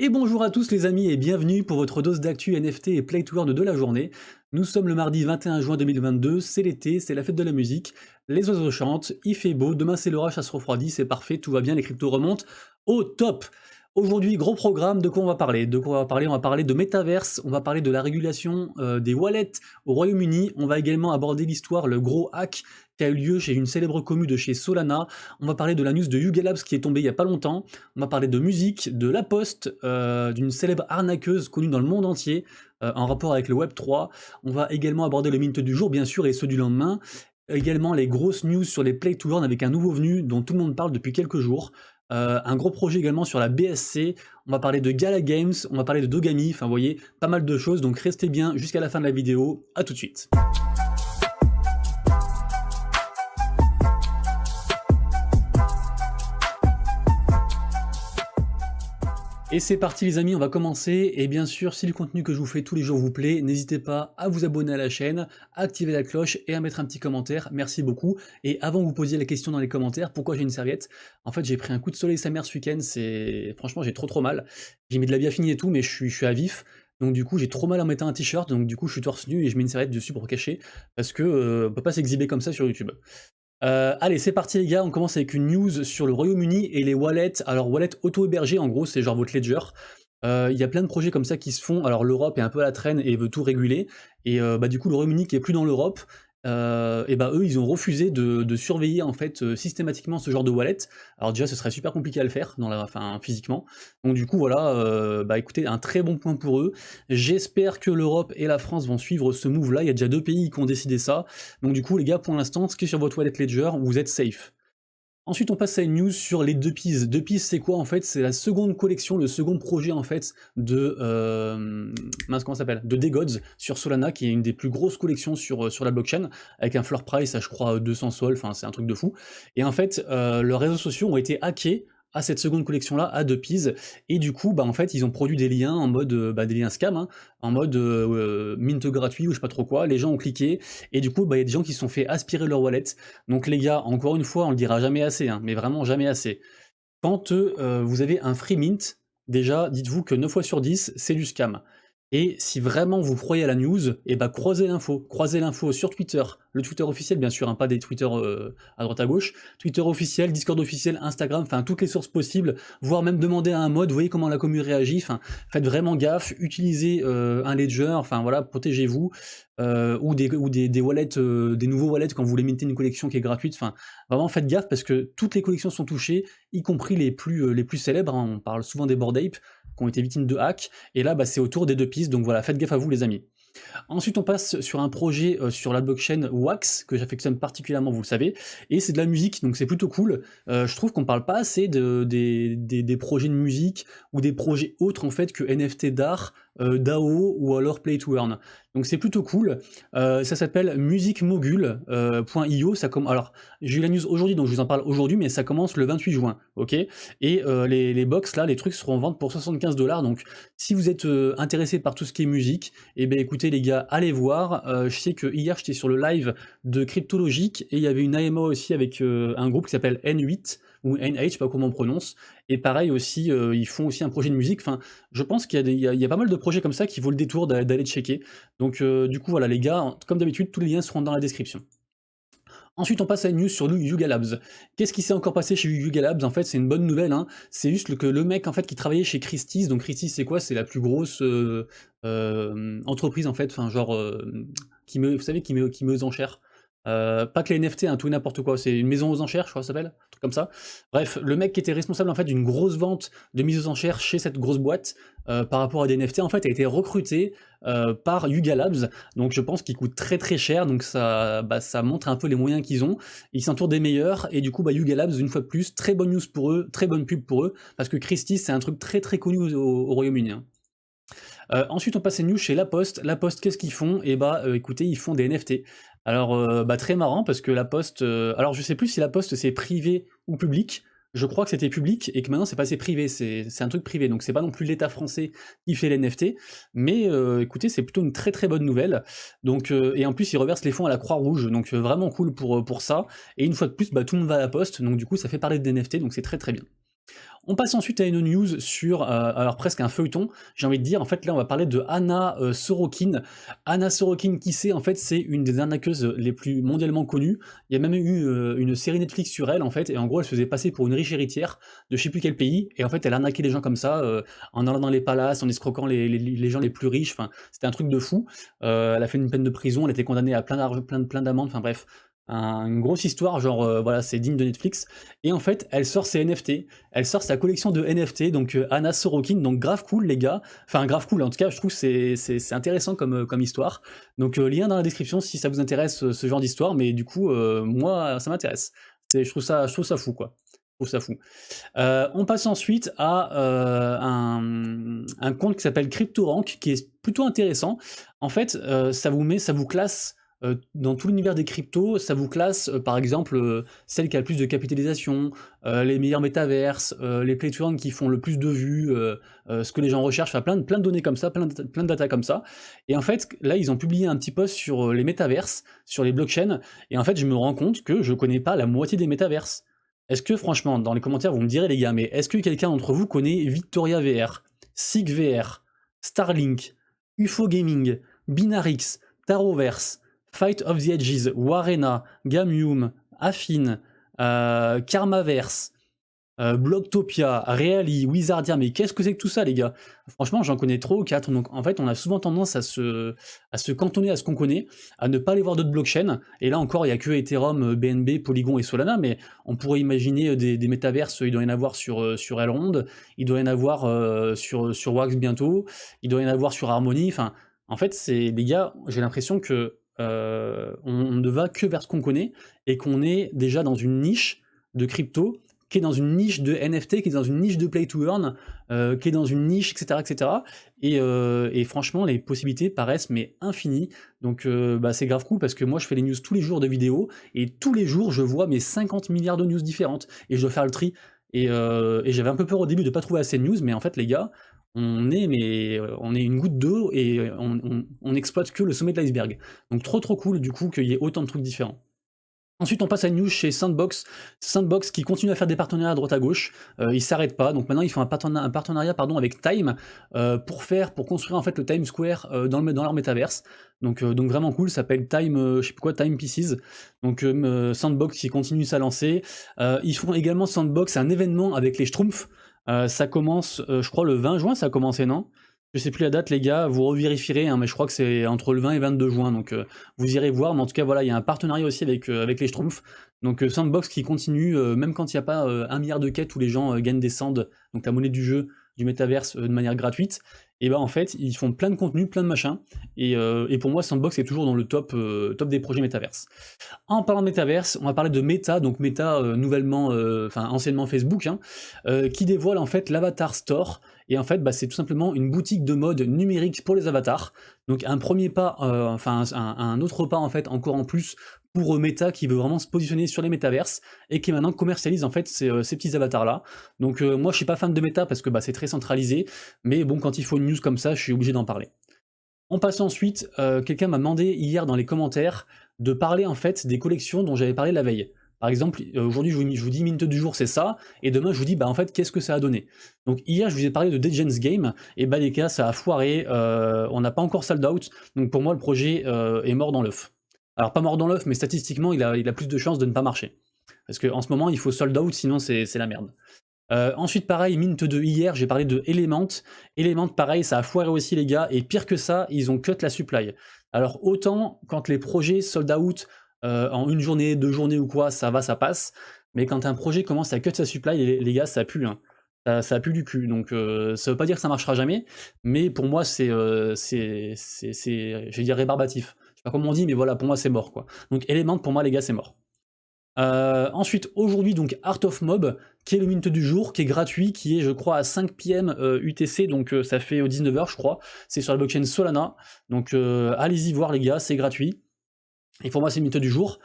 Et bonjour à tous les amis et bienvenue pour votre dose d'actu NFT et Play to Earn de la journée. Nous sommes le mardi 21 juin 2022, c'est l'été, c'est la fête de la musique, les oiseaux chantent, il fait beau, demain c'est l'orage, ça se refroidit, c'est parfait, tout va bien, les cryptos remontent au top. Aujourd'hui, gros programme, de quoi on va parler? On va parler de métaverse, on va parler de la régulation des wallets au Royaume-Uni, on va également aborder l'histoire, le gros hack qui a eu lieu chez une célèbre commu de chez Solana, on va parler de la news de Yuga Labs qui est tombée il y a pas longtemps, on va parler de musique, de La Poste, d'une célèbre arnaqueuse connue dans le monde entier, en rapport avec le Web3, on va également aborder le mint du jour bien sûr et ceux du lendemain, également les grosses news sur les Play to Earn avec un nouveau venu dont tout le monde parle depuis quelques jours, un gros projet également sur la BSC, on va parler de Gala Games, on va parler de Dogami, enfin vous voyez, pas mal de choses, donc restez bien jusqu'à la fin de la vidéo, à tout de suite. Et c'est parti les amis, on va commencer, et bien sûr, si le contenu que je vous fais tous les jours vous plaît, n'hésitez pas à vous abonner à la chaîne, à activer la cloche et à mettre un petit commentaire, merci beaucoup. Et avant que vous posiez la question dans les commentaires, pourquoi j'ai une serviette? En fait, j'ai pris un coup de soleil sa mère ce week-end, franchement, j'ai trop mal. J'ai mis de la biafine et tout, mais je suis à vif. Donc du coup, j'ai trop mal en mettant un t-shirt, donc du coup, je suis torse nu et je mets une serviette dessus pour cacher, parce que on peut pas s'exhiber comme ça sur YouTube. Allez, c'est parti les gars, on commence avec une news sur le Royaume-Uni et les wallets. Alors, wallet auto-hébergé, en gros, c'est genre votre ledger. Il y a plein de projets comme ça qui se font. Alors, l'Europe est un peu à la traîne et veut tout réguler. Et du coup, le Royaume-Uni qui est plus dans l'Europe, eux, ils ont refusé de surveiller en fait systématiquement ce genre de wallet. Alors déjà, ce serait super compliqué à le faire, physiquement. Donc du coup, voilà, écoutez, un très bon point pour eux. J'espère que l'Europe et la France vont suivre ce move-là. Il y a déjà 2 pays qui ont décidé ça. Donc du coup, les gars, pour l'instant, ce qui est sur votre wallet ledger, vous êtes safe. Ensuite, on passe à une news sur les 2Ps. 2Ps, c'est quoi en fait? C'est la seconde collection, le second projet en fait de comment ça s'appelle? De DeGods sur Solana, qui est une des plus grosses collections sur la blockchain, avec un floor price à je crois 200 sol, enfin c'est un truc de fou. Et en fait, leurs réseaux sociaux ont été hackés à cette seconde collection-là, à 2Ps, et du coup, en fait, ils ont produit des liens en mode, des liens scam, hein, en mode mint gratuit ou je sais pas trop quoi, les gens ont cliqué, et du coup, il y a des gens qui se sont fait aspirer leur wallet. Donc les gars, encore une fois, on le dira jamais assez, hein, mais vraiment jamais assez. Quand vous avez un free mint, déjà, dites-vous que 9 fois sur 10, c'est du scam. Et si vraiment vous croyez à la news, croisez l'info sur Twitter, le Twitter officiel bien sûr, hein, pas des Twitter à droite à gauche, Twitter officiel, Discord officiel, Instagram, enfin toutes les sources possibles, voire même demander à un mode, vous voyez comment la commu réagit, enfin faites vraiment gaffe, utilisez un ledger, enfin voilà, protégez-vous, ou des wallets, des nouveaux wallets quand vous voulez minter une collection qui est gratuite, enfin vraiment faites gaffe parce que toutes les collections sont touchées, y compris les plus célèbres, hein, on parle souvent des Bored Ape, qui ont été victimes de hacks, et là c'est autour des 2Ps, donc voilà, faites gaffe à vous les amis. Ensuite, on passe sur un projet sur la blockchain Wax, que j'affectionne particulièrement, vous le savez, et c'est de la musique, donc c'est plutôt cool. Je trouve qu'on parle pas assez des projets de musique, ou des projets autres en fait que NFT d'art, DAO, ou alors Play to Earn. Donc c'est plutôt cool. Ça s'appelle musicmogul.io, alors j'ai eu la news aujourd'hui, donc je vous en parle aujourd'hui, mais ça commence le 28 juin, ok? Et les box là, les trucs seront en vente pour 75$, donc si vous êtes intéressé par tout ce qui est musique, et écoutez les gars, allez voir, je sais que hier j'étais sur le live de Cryptologique, et il y avait une AMA aussi avec un groupe qui s'appelle N8, ou NH, je sais pas comment on prononce, et pareil aussi, ils font aussi un projet de musique, enfin, je pense qu'il y a pas mal de projets comme ça qui vaut le détour d'aller checker, donc du coup voilà les gars, comme d'habitude, tous les liens seront dans la description. Ensuite, on passe à une news sur Yuga Labs. Qu'est-ce qui s'est encore passé chez Yuga Labs? En fait, c'est une bonne nouvelle, hein. C'est juste que le mec en fait qui travaillait chez Christie's, donc Christie's c'est quoi? C'est la plus grosse entreprise en fait, enfin genre vous savez, qui met aux enchères. Pas que les NFT, hein, tout et n'importe quoi, c'est une maison aux enchères, je crois que ça s'appelle, un truc comme ça. Bref, le mec qui était responsable en fait d'une grosse vente de mise aux enchères chez cette grosse boîte par rapport à des NFT, en fait, a été recruté par Yuga Labs, donc je pense qu'il coûte très cher, donc ça montre un peu les moyens qu'ils ont. Ils s'entourent des meilleurs, et du coup, Yuga Labs, une fois de plus, très bonne news pour eux, très bonne pub pour eux, parce que Christie's, c'est un truc très connu au Royaume-Uni, hein. Ensuite, on passe à une news chez La Poste. La Poste, qu'est-ce qu'ils font? Écoutez, ils font des NFT. Alors, très marrant, parce que La Poste... alors, je sais plus si La Poste, c'est privé ou public. Je crois que c'était public, et que maintenant, c'est passé privé. C'est un truc privé, donc c'est pas non plus l'État français qui fait les NFT. Mais écoutez, c'est plutôt une très bonne nouvelle. Donc, et en plus, ils reversent les fonds à la Croix-Rouge, donc vraiment cool pour ça. Et une fois de plus, tout le monde va à La Poste, donc du coup, ça fait parler de NFT, donc c'est très bien. On passe ensuite à une news sur, alors presque un feuilleton, j'ai envie de dire. En fait, là, on va parler de Anna Sorokin. Anna Sorokin, qui c'est? En fait, c'est une des arnaqueuses les plus mondialement connues. Il y a même eu une série Netflix sur elle, en fait, et en gros, elle se faisait passer pour une riche héritière de je sais plus quel pays, et en fait, elle arnaquait les gens comme ça, en allant dans les palaces, en escroquant les gens les plus riches. Enfin, c'était un truc de fou. Elle a fait une peine de prison, elle était condamnée à plein d'amendes, enfin bref, une grosse histoire, genre voilà, c'est digne de Netflix. Et en fait, elle sort ses NFT, elle sort sa collection de NFT, donc Anna Sorokin, donc grave cool les gars, enfin grave cool, en tout cas je trouve que c'est intéressant comme histoire. Donc lien dans la description si ça vous intéresse ce genre d'histoire, mais du coup moi ça m'intéresse. Je trouve ça fou quoi. Je trouve ça fou. On passe ensuite à un compte qui s'appelle CryptoRank, qui est plutôt intéressant. En fait, ça vous classe dans tout l'univers des cryptos, ça vous classe par exemple celle qui a le plus de capitalisation, les meilleurs métaverses, les play to earn qui font le plus de vues, ce que les gens recherchent, enfin plein de données comme ça, plein de data comme ça. Et en fait, là, ils ont publié un petit post sur les métaverses, sur les blockchains, et en fait, je me rends compte que je connais pas la moitié des métaverses. Est-ce que franchement, dans les commentaires, vous me direz les gars, mais est-ce que quelqu'un d'entre vous connaît Victoria VR, SIG VR, Starlink, UFO Gaming, Binarix, Taroverse, Fight of the Edges, Warena, Gamium, Affine, Karmaverse, Blocktopia, Reali, Wizardia, mais qu'est-ce que c'est que tout ça les gars? Franchement j'en connais 3 ou 4, donc en fait on a souvent tendance à se cantonner à ce qu'on connaît, à ne pas aller voir d'autres blockchains, et là encore il n'y a que Ethereum, BNB, Polygon et Solana, mais on pourrait imaginer des métaverses, il doit y en avoir sur Elrond, il doit y en avoir sur Wax bientôt, il doit y en avoir sur Harmony, enfin en fait c'est les gars, j'ai l'impression que on ne va que vers ce qu'on connaît, et qu'on est déjà dans une niche de crypto, qui est dans une niche de NFT, qui est dans une niche de play to earn, qui est dans une niche, etc. etc. Et franchement, les possibilités paraissent mais infinies. Donc bah, c'est grave cool parce que moi je fais les news tous les jours de vidéos, et tous les jours je vois mes 50 milliards de news différentes, et je dois faire le tri. Et j'avais un peu peur au début de pas trouver assez de news, mais en fait les gars, on est une goutte d'eau, et on exploite que le sommet de l'iceberg. Donc trop cool du coup qu'il y ait autant de trucs différents. Ensuite, on passe à une news chez Sandbox. Sandbox qui continue à faire des partenariats à droite à gauche. Ils s'arrêtent pas. Donc maintenant, ils font un partenariat avec Time pour construire en fait le Time Square dans leur métaverse. Donc vraiment cool. Ça s'appelle Time, je sais plus quoi, Time Pieces. Donc Sandbox qui continue sa lancée. Ils font également Sandbox un événement avec les Schtroumpfs. Ça commence, je crois, le 20 juin. Ça a commencé, non? Je sais plus la date les gars, vous revérifierez, hein, mais je crois que c'est entre le 20 et 22 juin, donc vous irez voir, mais en tout cas voilà, il y a un partenariat aussi avec les Schtroumpfs, donc Sandbox qui continue, même quand il n'y a pas 1 milliard de quêtes où les gens gagnent des sands, donc la monnaie du jeu, du métaverse de manière gratuite, et ben en fait ils font plein de contenus, plein de machins, et pour moi Sandbox est toujours dans le top des projets métaverse. En parlant de métaverse, on va parler de Meta, donc Meta nouvellement, enfin anciennement Facebook, hein, qui dévoile en fait l'Avatar Store. Et en fait, bah, c'est tout simplement une boutique de mode numérique pour les avatars. Donc un premier pas, enfin un autre pas en fait, encore en plus pour Meta qui veut vraiment se positionner sur les métaverses et qui maintenant commercialise en fait ces petits avatars là. Donc moi je suis pas fan de Meta parce que bah, c'est très centralisé, mais bon quand il faut une news comme ça, je suis obligé d'en parler. On passe ensuite, quelqu'un m'a demandé hier dans les commentaires de parler en fait des collections dont j'avais parlé la veille. Par exemple, aujourd'hui je vous dis mint du jour c'est ça, et demain je vous dis bah en fait qu'est-ce que ça a donné. Donc hier je vous ai parlé de Degens Game, et bah les gars ça a foiré, on n'a pas encore sold out, donc pour moi le projet est mort dans l'œuf. Alors pas mort dans l'œuf, mais statistiquement il a plus de chances de ne pas marcher. Parce qu'en ce moment il faut sold out sinon c'est la merde. Ensuite pareil, mint de hier, j'ai parlé de Element. Element pareil, ça a foiré aussi les gars, et pire que ça, ils ont cut la supply. Alors autant quand les projets sold out en une journée, 2 journées ou quoi, ça va, ça passe, mais quand un projet commence à cut sa supply, les gars, ça pue, hein. Ça pue du cul, donc ça veut pas dire que ça marchera jamais, mais pour moi c'est, je vais dire rébarbatif. Je sais pas comment on dit, mais voilà, pour moi c'est mort quoi. Donc Element, pour moi les gars, c'est mort. Ensuite, aujourd'hui, donc Art of Mob, qui est le mint du jour, qui est gratuit, qui est, je crois, à 5 PM UTC, donc ça fait 19h, je crois. C'est sur la blockchain Solana, donc allez-y voir, les gars, c'est gratuit. Et pour moi, c'est le mint du jour.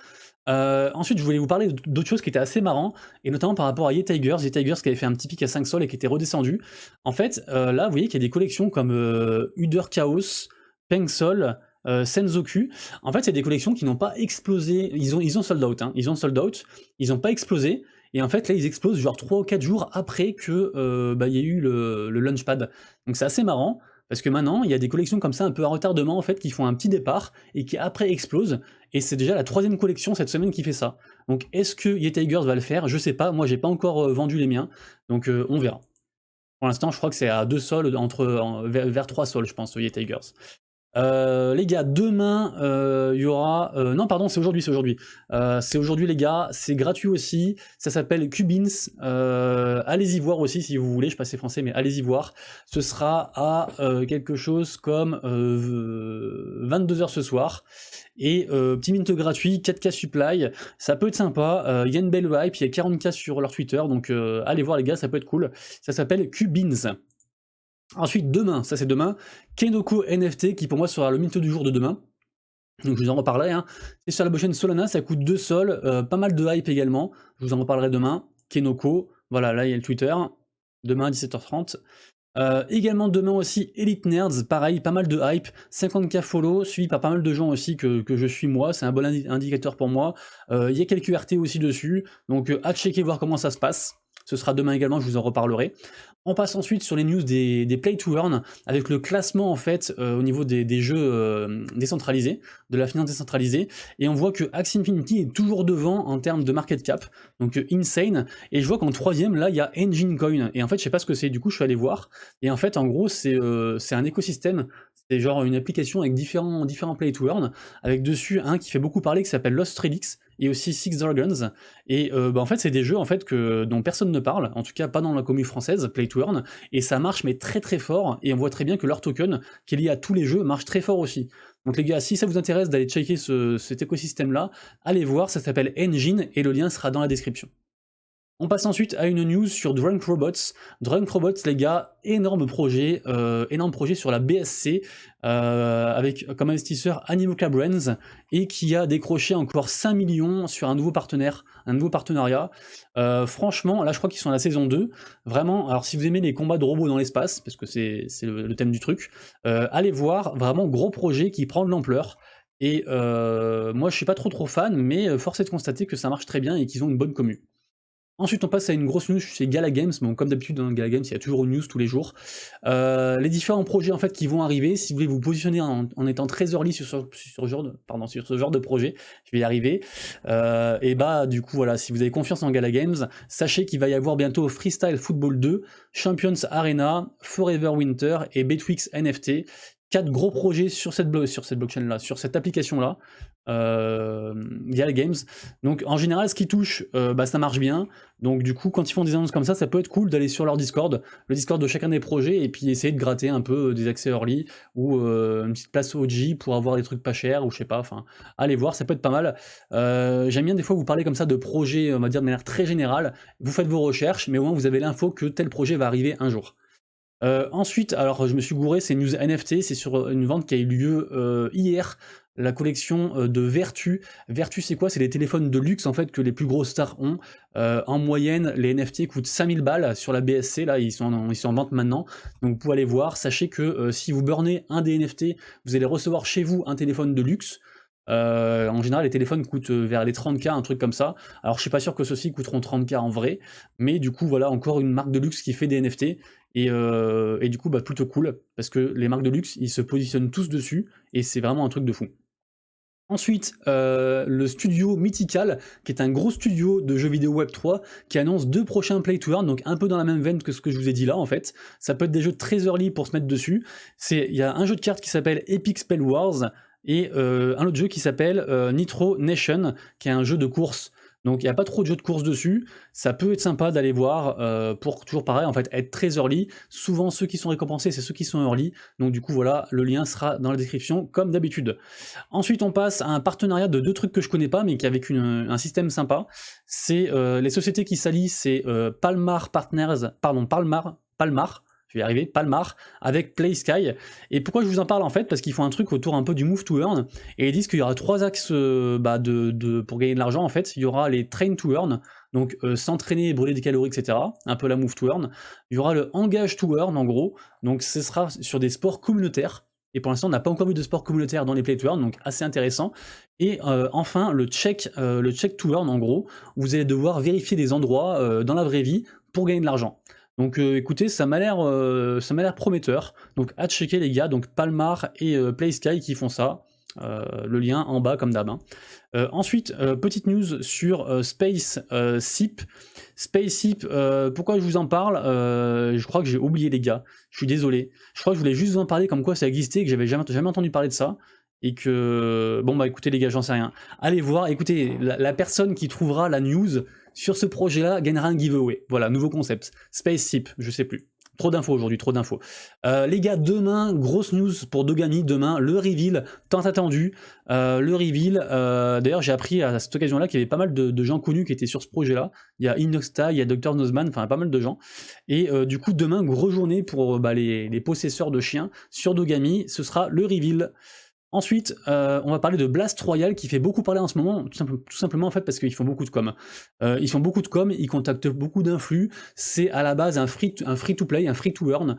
Ensuite, je voulais vous parler d'autres choses qui étaient assez marrants, et notamment par rapport à YeTigers qui avait fait un petit pic à 5 sols et qui était redescendu. En fait, là, vous voyez qu'il y a des collections comme Uder Chaos, Pengsol, Senzoku. En fait, c'est des collections qui n'ont pas explosé. Ils ont sold out, hein. Ils ont sold out. Ils n'ont pas explosé. et en fait là ils explosent genre 3 ou 4 jours après que, il y ait eu le launchpad. Donc c'est assez marrant, parce que maintenant il y a des collections comme ça un peu à retardement en fait, qui font un petit départ et qui après explosent, et c'est déjà la 3e collection cette semaine qui fait ça. Donc est-ce que Yetigers va le faire? Je sais pas, moi j'ai pas encore, vendu les miens, donc on verra. Pour l'instant je crois que c'est à 2 soldes vers 3 soldes je pense, Yetigers. Les gars, demain, il y aura... non, pardon, c'est aujourd'hui, c'est aujourd'hui. C'est aujourd'hui, les gars, c'est gratuit aussi, ça s'appelle Cubins, allez-y voir aussi si vous voulez, je passais français, mais allez-y voir. Ce sera à quelque chose comme 22h ce soir, et petit mint gratuit, 4K supply, ça peut être sympa, il y a une belle hype, il y a 40K sur leur Twitter, donc allez voir les gars, ça peut être cool. Ça s'appelle Cubins. Ensuite, demain, ça c'est demain, Kenoko NFT, qui pour moi sera le mint du jour de demain. Donc je vous en reparlerai, hein. C'est sur la blockchain Solana, ça coûte 2 sols, pas mal de hype également, je vous en reparlerai demain. Kenoko, voilà, là il y a le Twitter, demain à 17h30. Également demain aussi Elite Nerds, pareil, pas mal de hype, 50K follow, suivi par pas mal de gens aussi que je suis moi, c'est un bon indicateur pour moi. Il y a quelques RT aussi dessus, donc à checker, voir comment ça se passe. Ce sera demain également, je vous en reparlerai. On passe ensuite sur les news des Play to Earn, avec le classement en fait au niveau des jeux décentralisés, de la finance décentralisée, et on voit que Axie Infinity est toujours devant en termes de market cap, donc insane, et je vois qu'en 3ème là il y a Engine Coin, et en fait je sais pas ce que c'est, du coup je suis allé voir, et en fait en gros c'est un écosystème, c'est genre une application avec différents Play to Earn, avec dessus un qui fait beaucoup parler qui s'appelle Lost Relics, et aussi Six Dragons, et en fait c'est des jeux en fait dont personne ne parle, en tout cas pas dans la commu française, Play to Earn, et ça marche mais très très fort, et on voit très bien que leur token, qui est lié à tous les jeux, marche très fort aussi. Donc les gars, si ça vous intéresse d'aller checker cet écosystème là, allez voir, ça s'appelle Engine, et le lien sera dans la description. On passe ensuite à une news sur Drunk Robots. Drunk Robots, les gars, énorme projet sur la BSC, avec comme investisseur Animoca Brands, et qui a décroché encore 5 millions sur un nouveau partenariat. Franchement, là je crois qu'ils sont à la saison 2. Vraiment, alors si vous aimez les combats de robots dans l'espace, parce que c'est le thème du truc, allez voir, vraiment gros projet qui prend de l'ampleur. Et moi je suis pas trop fan, mais force est de constater que ça marche très bien et qu'ils ont une bonne commu. Ensuite, on passe à une grosse news chez Gala Games. Bon, comme d'habitude, dans Gala Games, il y a toujours une news tous les jours. Les différents projets en fait qui vont arriver. Si vous voulez vous positionner en étant très early sur ce genre de projet, je vais y arriver. Et bah, du coup, voilà, si vous avez confiance en Gala Games, sachez qu'il va y avoir bientôt Freestyle Football 2, Champions Arena, Forever Winter et Betwix NFT. 4 gros projets sur cette blockchain-là, sur cette application-là, Gala Games. Donc en général, ce qui touche, ça marche bien. Donc du coup, quand ils font des annonces comme ça peut être cool d'aller sur leur Discord, le Discord de chacun des projets, et puis essayer de gratter un peu des accès early, ou une petite place OG pour avoir des trucs pas chers, ou je sais pas, enfin, allez voir, ça peut être pas mal. J'aime bien des fois vous parler comme ça de projets, on va dire de manière très générale, vous faites vos recherches, mais au moins vous avez l'info que tel projet va arriver un jour. Ensuite, alors je me suis gouré, c'est news NFT, c'est sur une vente qui a eu lieu hier, la collection de Vertu. Vertu c'est quoi? C'est les téléphones de luxe en fait que les plus grosses stars ont. En moyenne, les NFT coûtent 5000 balles sur la BSC, là ils sont en vente maintenant, donc vous pouvez aller voir. Sachez que si vous burnez un des NFT, vous allez recevoir chez vous un téléphone de luxe. En général, les téléphones coûtent vers les 30K, un truc comme ça. Alors, je suis pas sûr que ceux-ci coûteront 30K en vrai, mais du coup, voilà, encore une marque de luxe qui fait des NFT, et du coup, plutôt cool, parce que les marques de luxe, ils se positionnent tous dessus, et c'est vraiment un truc de fou. Ensuite, le studio Mythical, qui est un gros studio de jeux vidéo Web3, qui annonce 2 prochains Play to Earn, donc un peu dans la même veine que ce que je vous ai dit là, en fait. Ça peut être des jeux très early pour se mettre dessus. Il y a un jeu de cartes qui s'appelle Epic Spell Wars, et un autre jeu qui s'appelle Nitro Nation, qui est un jeu de course. Donc il n'y a pas trop de jeux de course dessus, ça peut être sympa d'aller voir, pour toujours pareil, en fait, être très early. Souvent ceux qui sont récompensés, c'est ceux qui sont early, donc du coup voilà, le lien sera dans la description, comme d'habitude. Ensuite on passe à un partenariat de 2 trucs que je connais pas, mais qui avec un système sympa. C'est les sociétés qui s'allient, c'est Palmar Partners, pardon, Palmar, je vais y arriver, Palmar, avec PlaySky. Et pourquoi je vous en parle en fait? Parce qu'ils font un truc autour un peu du Move to Earn, et ils disent qu'il y aura 3 axes pour gagner de l'argent en fait. Il y aura les Train to Earn, donc s'entraîner, brûler des calories, etc. Un peu la Move to Earn. Il y aura le Engage to Earn en gros, donc ce sera sur des sports communautaires. et pour l'instant on n'a pas encore vu de sport communautaire dans les Play to Earn, donc assez intéressant. Et enfin le check to earn en gros, vous allez devoir vérifier des endroits dans la vraie vie pour gagner de l'argent. Donc écoutez, ça m'a l'air prometteur, donc à checker les gars, donc Palmar et PlaySky qui font ça. Le lien en bas comme d'hab. Hein. Ensuite, petite news sur Space Sip. Space Sip, pourquoi je vous en parle je crois que j'ai oublié les gars, je suis désolé. Je crois que je voulais juste vous en parler comme quoi ça existait, que j'avais jamais entendu parler de ça. Et que, bon bah écoutez les gars, j'en sais rien. Allez voir, écoutez, la personne qui trouvera la news sur ce projet-là gagnera un giveaway. Voilà, nouveau concept. Space Sip, je sais plus. Trop d'infos aujourd'hui, trop d'infos. Les gars, demain, grosse news pour Dogami, demain, le reveal, tant attendu. Le reveal, d'ailleurs j'ai appris à cette occasion-là qu'il y avait pas mal de gens connus qui étaient sur ce projet-là. Il y a Inoxta, il y a Dr Nozman, enfin pas mal de gens. Et du coup, demain, grosse journée pour les possesseurs de chiens sur Dogami, ce sera le reveal. Ensuite, on va parler de Blast Royale qui fait beaucoup parler en ce moment, tout simplement en fait parce qu'ils font beaucoup de com. Ils font beaucoup de com, ils contactent beaucoup d'influx, c'est à la base un free-to-play, un free-to-earn,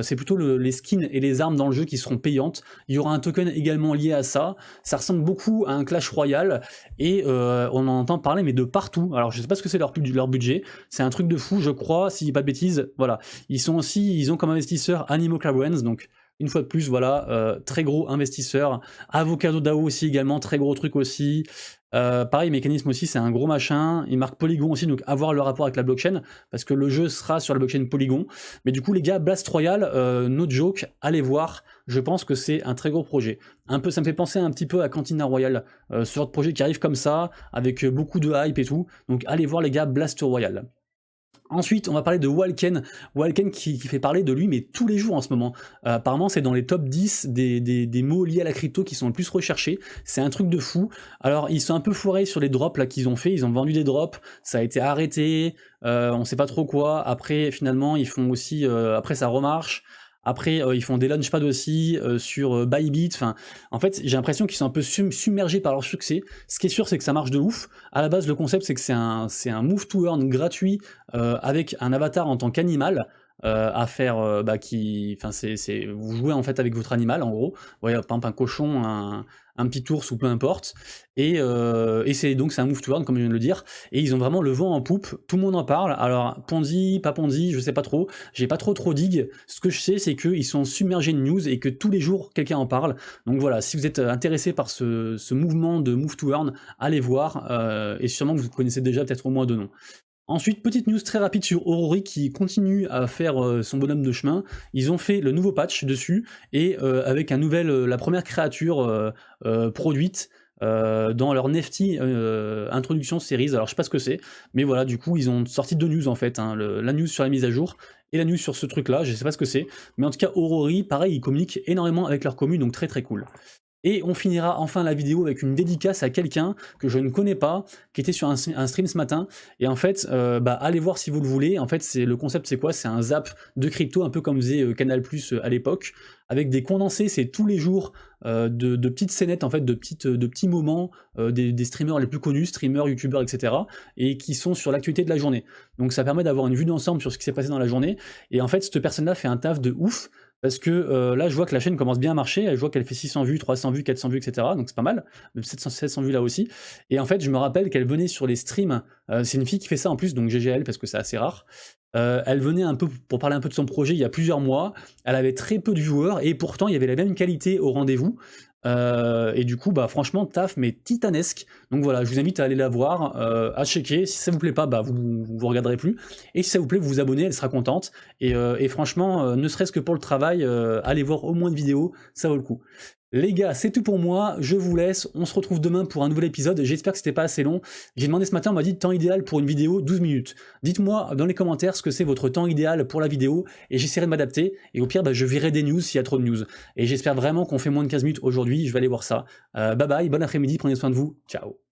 c'est plutôt les skins et les armes dans le jeu qui seront payantes. Il y aura un token également lié à ça, ça ressemble beaucoup à un Clash Royale, et on en entend parler mais de partout. Alors je sais pas ce que c'est leur budget, c'est un truc de fou je crois, si pas de bêtises, voilà. Ils ont comme investisseur Animo Brands, donc une fois de plus, voilà, très gros investisseur. Avocado DAO aussi également, très gros truc aussi. Pareil, mécanisme aussi, c'est un gros machin. Il marque Polygon aussi, donc avoir le rapport avec la blockchain, parce que le jeu sera sur la blockchain Polygon. Mais du coup, les gars, Blast Royale, no joke, allez voir. Je pense que c'est un très gros projet. Ça me fait penser un petit peu à Cantina Royale, ce genre de projet qui arrive comme ça, avec beaucoup de hype et tout. Donc allez voir les gars, Blast Royale. Ensuite, on va parler de Walken qui fait parler de lui, mais tous les jours en ce moment. Apparemment, c'est dans les top 10 des mots liés à la crypto qui sont le plus recherchés. C'est un truc de fou. Alors, ils sont un peu foirés sur les drops là qu'ils ont fait. Ils ont vendu des drops, ça a été arrêté, on sait pas trop quoi. Après, finalement, ils font aussi... après, ça remarche. Après, ils font des launchpads aussi sur Bybit. Enfin, en fait, j'ai l'impression qu'ils sont un peu submergés par leur succès. Ce qui est sûr, c'est que ça marche de ouf. À la base, le concept, c'est que c'est un move to earn gratuit avec un avatar en tant qu'animal. À faire, vous jouez en fait avec votre animal en gros, ouais, par exemple un cochon, un petit ours ou peu importe, et c'est un move to earn comme je viens de le dire, et ils ont vraiment le vent en poupe, tout le monde en parle. Alors Ponzi, pas Ponzi, je sais pas trop, j'ai pas trop dig, ce que je sais c'est qu'ils sont submergés de news et que tous les jours quelqu'un en parle, donc voilà, si vous êtes intéressé par ce mouvement de move to earn, allez voir, et sûrement que vous connaissez déjà peut-être au moins deux noms. Ensuite, petite news très rapide sur Aurori qui continue à faire son bonhomme de chemin. Ils ont fait le nouveau patch dessus, et avec la première créature produite dans leur Nifty introduction series. Alors je sais pas ce que c'est, mais voilà, du coup ils ont sorti deux news en fait, hein, la news sur la mise à jour et la news sur ce truc là, je sais pas ce que c'est, mais en tout cas Aurori, pareil, ils communiquent énormément avec leur commune, donc très très cool. Et on finira enfin la vidéo avec une dédicace à quelqu'un que je ne connais pas, qui était sur un stream ce matin. Et en fait, allez voir si vous le voulez. En fait, le concept, c'est quoi? C'est un zap de crypto, un peu comme faisait Canal+ à l'époque, avec des condensés. C'est tous les jours de petites scénettes, en fait, de petits moments des streamers les plus connus, streamers, youtubeurs, etc. et qui sont sur l'actualité de la journée. Donc ça permet d'avoir une vue d'ensemble sur ce qui s'est passé dans la journée. Et en fait, cette personne-là fait un taf de ouf. Parce que là, je vois que la chaîne commence bien à marcher, je vois qu'elle fait 600 vues, 300 vues, 400 vues, etc. Donc c'est pas mal, 700 vues là aussi. Et en fait, je me rappelle qu'elle venait sur les streams, c'est une fille qui fait ça en plus, donc GGL, parce que c'est assez rare. Elle venait un peu pour parler un peu de son projet il y a plusieurs mois, elle avait très peu de viewers, et pourtant il y avait la même qualité au rendez-vous. Et du coup, franchement, taf, mais titanesque. Donc voilà, je vous invite à aller la voir, à checker. Si ça vous plaît pas, vous regarderez plus. Et si ça vous plaît, vous vous abonnez, elle sera contente. Et franchement, ne serait-ce que pour le travail, allez voir au moins une vidéo, ça vaut le coup. Les gars, c'est tout pour moi, je vous laisse, on se retrouve demain pour un nouvel épisode, j'espère que c'était pas assez long. J'ai demandé ce matin, on m'a dit temps idéal pour une vidéo, 12 minutes. Dites-moi dans les commentaires ce que c'est votre temps idéal pour la vidéo, et j'essaierai de m'adapter, et au pire, je verrai des news s'il y a trop de news. Et j'espère vraiment qu'on fait moins de 15 minutes aujourd'hui, je vais aller voir ça. Bye bye, bon après-midi, prenez soin de vous, ciao.